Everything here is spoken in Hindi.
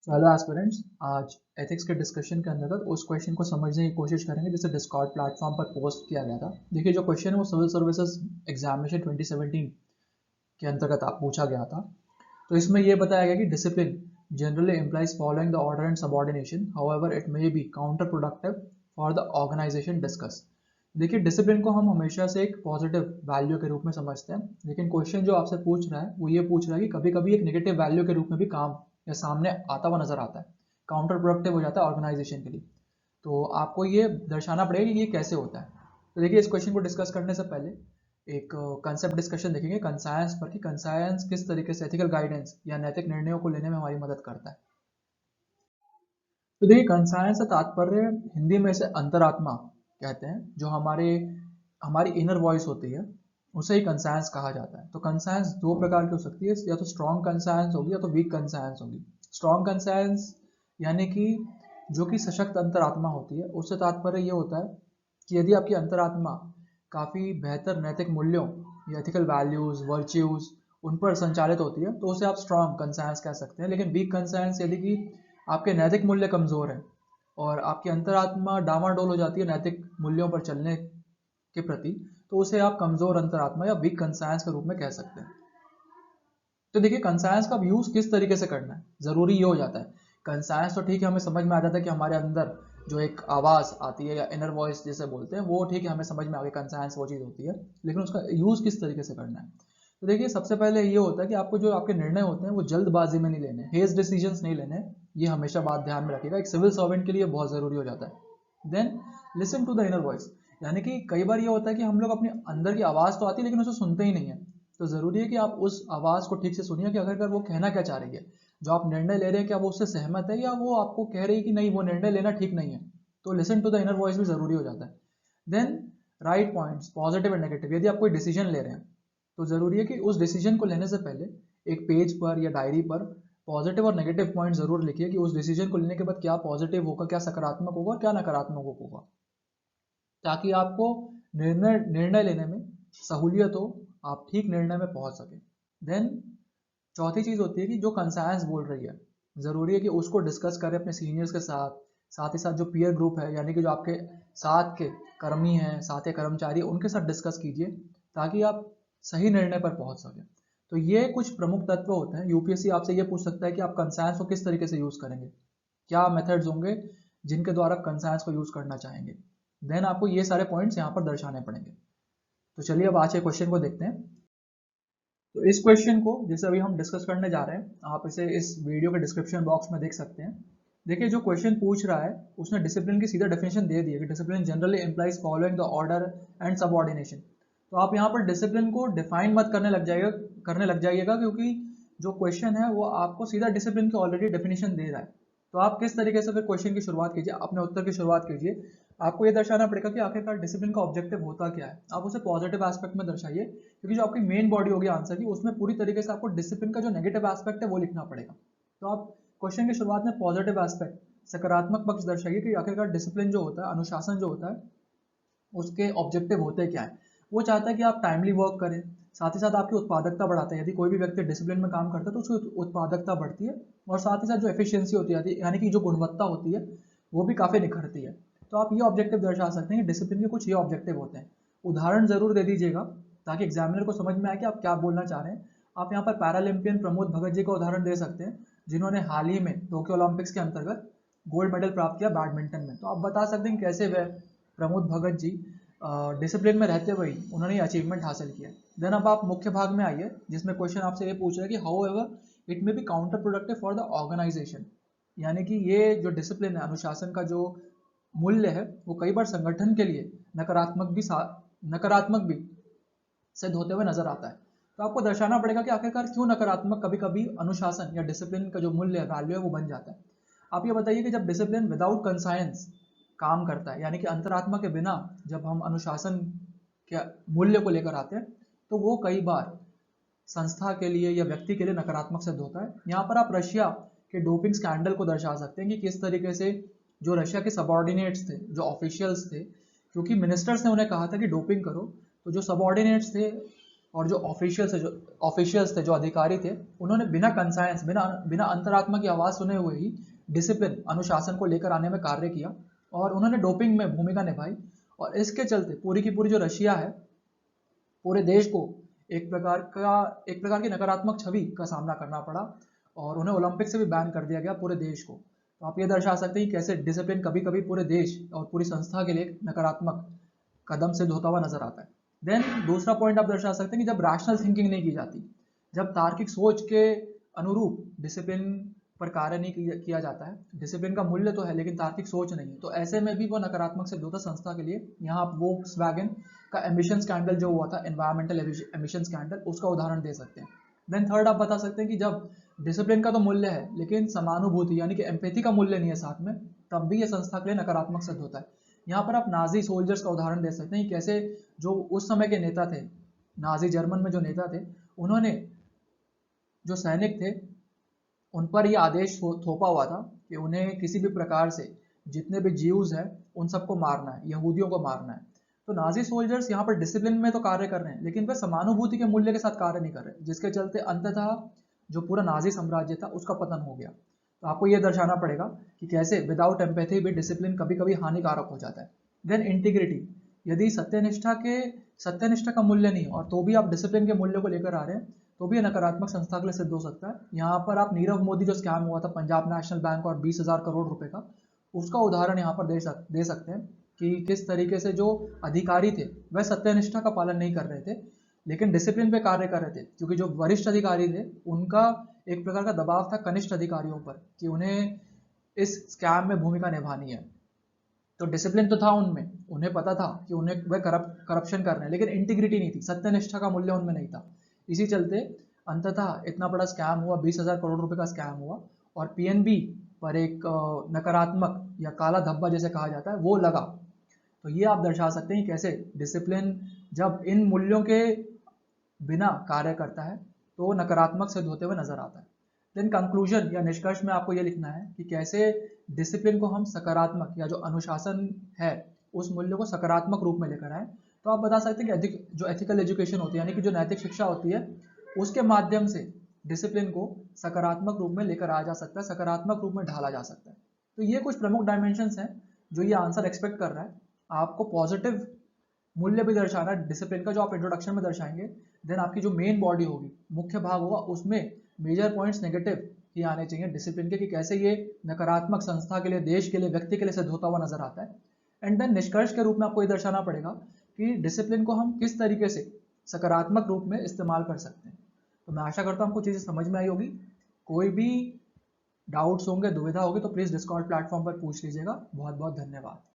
Hello aspirants. आज एथिक्स के डिस्कशन के अंतर्गत उस क्वेश्चन को समझने की कोशिश करेंगे जिसे डिस्कॉर्ड प्लेटफॉर्म पर पोस्ट किया गया था। देखिए, जो क्वेश्चन है वो सिविल सर्विसेज एग्जामिनेशन 2017 के अंतर्गत आप पूछा गया था। तो इसमें यह बताया गया कि discipline generally implies following the order and subordination, however it may be counterproductive for the organization discuss। देखिए, डिसिप्लिन को हम हमेशा से एक पॉजिटिव वैल्यू के रूप में समझते हैं, लेकिन क्वेश्चन जो आपसे पूछ रहा है वो ये पूछ रहा है कि कभी कभी एक नेगेटिव वैल्यू के रूप में भी काम या सामने आता हुआ नजर आता है, काउंटर प्रोडक्टिव हो जाता है ऑर्गेनाइजेशन के लिए। तो आपको ये दर्शाना पड़ेगा कि ये कैसे होता है। तो देखिए, इस क्वेश्चन को डिस्कस करने से पहले एक कंसेप्ट डिस्कशन देखेंगे कंसायंस पर, कि कंसायंस किस तरीके से एथिकल गाइडेंस या नैतिक निर्णयों को लेने में हमारी मदद करता है। तो देखिए, कंसायंस से तात्पर्य हिंदी में इसे अंतरात्मा कहते हैं, जो हमारी इनर वॉइस होती है, उसे ही कंसायंस कहा जाता है। तो कंसायंस दो प्रकार की हो सकती है, या तो स्ट्रॉन्ग कंसायंस होगी या तो वीक कंसायंस होगी। स्ट्रॉन्ग कंसायंस यानी कि जो कि सशक्त अंतरात्मा होती है, उससे तात्पर्य ये होता है कि यदि आपकी अंतरात्मा काफ़ी बेहतर नैतिक मूल्यों या एथिकल वैल्यूज़ वर्च्यूज़ उन पर संचालित होती है, तो उसे आप स्ट्रॉन्ग कंसायंस कह सकते हैं। लेकिन वीक कंसायंस यदि कि आपके नैतिक मूल्य कमज़ोर हैं और आपकी अंतरात्मा डामाडोल हो जाती है नैतिक मूल्यों पर चलने के प्रति, तो उसे आप कमज़ोर अंतरात्मा या वीक कंसायंस के रूप में कह सकते हैं। तो देखिए, कंसायंस का यूज़ किस तरीके से करना है, ज़रूरी ये हो जाता है। कंसायंस तो ठीक है, हमें समझ में आ जाता है कि हमारे अंदर जो एक आवाज़ आती है या इनर वॉइस जिसे बोलते हैं, वो ठीक है, हमें समझ में आ गई कंसायंस वो चीज़ होती है। लेकिन उसका यूज़ किस तरीके से करना है, तो देखिए, सबसे पहले ये होता है कि आपको जो आपके निर्णय होते हैं वो जल्दबाजी में नहीं लेने, हेज डिसीजंस नहीं लेने। ये हमेशा बात ध्यान में रखिएगा, एक सिविल सर्वेंट के लिए बहुत ज़रूरी हो जाता है। Then listen to the inner voice, यानी कि कई बार ये होता है कि हम लोग अपने अंदर की आवाज़ तो आती है लेकिन उसे सुनते ही नहीं है। तो ज़रूरी है कि आप उस आवाज़ को ठीक से सुनिए कि आखिरकार वो कहना क्या चाह रही है। जो आप निर्णय ले रहे हैं, क्या वो उससे सहमत है या वो आपको कह रही है कि नहीं, वो निर्णय लेना ठीक नहीं है। तो listen to the inner voice भी ज़रूरी हो जाता है। Then write points positive and negative, यदि आप कोई डिसीजन ले रहे हैं तो ज़रूरी है कि उस डिसीजन को लेने से पहले एक पेज पर या डायरी पर पॉजिटिव और नेगेटिव पॉइंट ज़रूर लिखिए कि उस डिसीजन को लेने के बाद क्या पॉजिटिव होगा, क्या सकारात्मक होगा, क्या नकारात्मक होगा, ताकि आपको निर्णय निर्णय लेने में सहूलियत हो, आप ठीक निर्णय में पहुंच सकें। देन चौथी चीज़ होती है कि जो कंसायंस बोल रही है, ज़रूरी है कि उसको डिस्कस करें अपने सीनियर्स के साथ, साथ ही साथ जो पीयर ग्रुप है, यानी कि जो आपके साथ के कर्मी हैं, साथ के कर्मचारी, उनके साथ डिस्कस कीजिए ताकि आप सही निर्णय पर पहुंच सकें। तो ये कुछ प्रमुख तत्व होते हैं। यूपीएससी आपसे ये पूछ सकता है कि आप कंसायंस को किस तरीके से यूज़ करेंगे, क्या मेथड्स होंगे जिनके द्वारा आप कंसायंस को यूज़ करना चाहेंगे। देन आपको ये सारे पॉइंट्स यहाँ पर दर्शाने पड़ेंगे। तो चलिए अब आज के क्वेश्चन को देखते हैं। तो इस क्वेश्चन को जैसे अभी हम डिस्कस करने जा रहे हैं, आप इसे इस वीडियो के डिस्क्रिप्शन बॉक्स में देख सकते हैं। देखिए, जो क्वेश्चन पूछ रहा है उसने डिसिप्लिन की सीधा डेफिनेशन दे दी है कि discipline generally implies following the order and subordination. तो आप यहाँ पर डिसिप्लिन को डिफाइन मत करने लग जाइएगा, क्योंकि जो क्वेश्चन है वो आपको सीधा डिसिप्लिन की ऑलरेडी डेफिनेशन दे रहा है। तो आप किस तरीके से फिर क्वेश्चन की शुरुआत कीजिए, अपने उत्तर की शुरुआत कीजिए। आपको ये दर्शाना पड़ेगा कि आखिरकार डिसिप्लिन का ऑब्जेक्टिव होता क्या है। आप उसे पॉजिटिव एस्पेक्ट में दर्शाइए, क्योंकि जो आपकी मेन बॉडी होगी आंसर की, उसमें पूरी तरीके से आपको डिसिप्लिन का जो नेगेटिव एस्पेक्ट है वो लिखना पड़ेगा। तो आप क्वेश्चन की शुरुआत में पॉजिटिव एस्पेक्ट, सकारात्मक पक्ष दर्शाइए कि आखिरकार डिसिप्लिन जो होता है, अनुशासन जो होता है, उसके ऑब्जेक्टिव होते क्या है। वो चाहता है कि आप टाइमली वर्क करें, साथ ही साथ आपकी उत्पादकता बढ़ाता है। यदि कोई भी व्यक्ति डिसिप्लिन में काम करता है तो उसकी उत्पादकता बढ़ती है, और साथ ही साथ जो एफिशिएंसी होती है, यानी कि जो गुणवत्ता होती है, वो भी काफ़ी निखरती है। तो आप ये ऑब्जेक्टिव दर्शा सकते हैं कि डिसिप्लिन के कुछ ये ऑब्जेक्टिव होते हैं। उदाहरण ज़रूर दे दीजिएगा ताकि एग्जामिनर को समझ में आए कि आप क्या बोलना चाह रहे हैं। आप यहाँ पर पैरालंपियन प्रमोद भगत जी का उदाहरण दे सकते हैं, जिन्होंने हाल ही में टोक्यो ओलंपिक्स के अंतर्गत गोल्ड मेडल प्राप्त किया बैडमिंटन में। तो आप बता सकते हैं कैसे वह प्रमोद भगत जी डिसिप्लिन में रहते हुए उन्होंने ये अचीवमेंट हासिल किया। देन अब आप मुख्य भाग में आइए, जिसमें क्वेश्चन आपसे ये पूछ रहा है कि however it may be counterproductive for the organisation. यानी कि ये जो डिसिप्लिन है, अनुशासन का जो मूल्य है, वो कई बार संगठन के लिए नकारात्मक भी सिद्ध होते हुए नजर आता है। तो आपको दर्शाना पड़ेगा कि आखिरकार क्यों नकारात्मक कभी कभी अनुशासन या डिसिप्लिन का जो मूल्य है, वैल्यू है, वो बन जाता है। आप ये बताइए कि जब डिसिप्लिन विदाउट कंसाइंस काम करता है, यानी कि अंतरात्मा के बिना जब हम अनुशासन के मूल्य को लेकर आते हैं, तो वो कई बार संस्था के लिए या व्यक्ति के लिए नकारात्मक सिद्ध होता है। यहाँ पर आप रशिया के डोपिंग स्कैंडल को दर्शा सकते हैं कि किस तरीके से जो रशिया के सबॉर्डिनेट्स थे, जो ऑफिशियल्स थे, क्योंकि मिनिस्टर्स ने उन्हें कहा था कि डोपिंग करो, तो जो सबॉर्डिनेट्स थे और जो ऑफिशियल्स थे, जो अधिकारी थे, उन्होंने बिना कंसाइंस, बिना अंतरात्मा की आवाज़ सुने हुए ही डिसिप्लिन, अनुशासन को लेकर आने में कार्य किया और उन्होंने डोपिंग में भूमिका निभाई। और इसके चलते पूरी की पूरी जो रशिया है, पूरे देश को एक प्रकार की नकारात्मक छवि का सामना करना पड़ा और उन्हें ओलंपिक से भी बैन कर दिया गया पूरे देश को। तो आप ये दर्शा सकते हैं कि कैसे डिसिप्लिन कभी कभी पूरे देश और पूरी संस्था के लिए एक नकारात्मक कदम सिद्ध होता हुआ नजर आता है। देन दूसरा पॉइंट आप दर्शा सकते हैं कि जब रैशनल थिंकिंग नहीं की जाती, जब तार्किक सोच के अनुरूप डिसिप्लिन पर कार्य नहीं किया जाता है, डिसिप्लिन का मूल्य तो है लेकिन तार्किक सोच नहीं है, तो ऐसे में भी वो नकारात्मक सिद्ध होता संस्था के लिए। यहाँ आप वोक्सवैगन का एमिशन स्कैंडल जो हुआ था, एनवायरमेंटल एमिशन स्कैंडल, उसका उदाहरण दे सकते हैं। देन थर्ड आप बता सकते हैं कि जब डिसिप्लिन का तो मूल्य है लेकिन समानुभूति यानी कि एम्पैथी का मूल्य नहीं है साथ में, तब भी ये संस्था के लिए नकारात्मक सिद्ध होता है। यहाँ पर आप नाजी सोल्जर्स का उदाहरण दे सकते हैं, कैसे जो उस समय के नेता थे, नाजी जर्मन में जो नेता थे, उन्होंने जो सैनिक थे उन पर यह आदेश थोपा हुआ था कि उन्हें किसी भी प्रकार से जितने भी जीव्स हैं उन सबको मारना है, यहूदियों को मारना है। तो नाजी सोल्जर्स यहाँ पर डिसिप्लिन में तो कार्य कर रहे हैं लेकिन वे समानुभूति के मूल्य के साथ कार्य नहीं कर रहे, जिसके चलते अंततः जो पूरा नाजी साम्राज्य था उसका पतन हो गया। तो आपको यह दर्शाना पड़ेगा कि कैसे विदाउट एम्पैथी भी डिसिप्लिन कभी कभी हानिकारक हो जाता है। देन इंटीग्रिटी, यदि सत्यनिष्ठा का मूल्य नहीं और तो भी आप डिसिप्लिन के मूल्य को लेकर आ रहे हैं, तो भी नकारात्मक संस्था के लिए सिद्ध हो सकता है। यहाँ पर आप नीरव मोदी जो स्कैम हुआ था पंजाब नेशनल बैंक और 20,000 करोड़ रुपए का, उसका उदाहरण यहाँ पर दे सकते हैं कि किस तरीके से जो अधिकारी थे वह सत्यनिष्ठा का पालन नहीं कर रहे थे लेकिन डिसिप्लिन पे कार्य कर रहे थे, क्योंकि जो वरिष्ठ अधिकारी थे उनका एक प्रकार का दबाव था कनिष्ठ अधिकारियों पर कि उन्हें इस स्कैम में भूमिका निभानी है। तो डिसिप्लिन तो था उनमें, उन्हें पता था कि उन्हें वह करप्शन कर रहे हैं, लेकिन इंटीग्रिटी नहीं थी, सत्यनिष्ठा का मूल्य उनमें नहीं था। इसी चलते अंततः इतना बड़ा स्कैम हुआ, 20,000 करोड़ रुपए का स्कैम हुआ और पीएनबी पर एक नकारात्मक या काला धब्बा जैसे कहा जाता है वो लगा। तो ये आप दर्शा सकते हैं कैसे डिसिप्लिन जब इन मूल्यों के बिना कार्य करता है तो नकारात्मक सिद्ध होते हुए नजर आता है। देन कंक्लूजन या निष्कर्ष में आपको यह लिखना है कि कैसे डिसिप्लिन को हम सकारात्मक या जो अनुशासन है उस मूल्य को सकारात्मक रूप में लेकर आए। तो आप बता सकते हैं कि जो एथिकल एजुकेशन होती है यानी कि जो नैतिक शिक्षा होती है उसके माध्यम से डिसिप्लिन को सकारात्मक रूप में लेकर आया जा सकता है, सकारात्मक रूप में ढाला जा सकता है। तो ये कुछ प्रमुख डायमेंशंस हैं जो ये आंसर एक्सपेक्ट कर रहा है। आपको पॉजिटिव मूल्य भी दर्शाना है डिसिप्लिन का, जो आप इंट्रोडक्शन में दर्शाएंगे। देन आपकी जो मेन बॉडी होगी, मुख्य भाग होगा, उसमें मेजर पॉइंट्स नेगेटिव ही आने चाहिए डिसिप्लिन के कि कैसे ये नकारात्मक संस्था के लिए, देश के लिए, व्यक्ति के लिए सिद्ध होता हुआ नजर आता है। एंड देन निष्कर्ष के रूप में आपको ये दर्शाना पड़ेगा कि डिसिप्लिन को हम किस तरीके से सकारात्मक रूप में इस्तेमाल कर सकते हैं। तो मैं आशा करता हूँ आपको चीज़ें समझ में आई होगी। कोई भी डाउट्स होंगे, दुविधा होगी तो प्लीज़ डिस्कॉर्ड प्लेटफॉर्म पर पूछ लीजिएगा। बहुत बहुत धन्यवाद।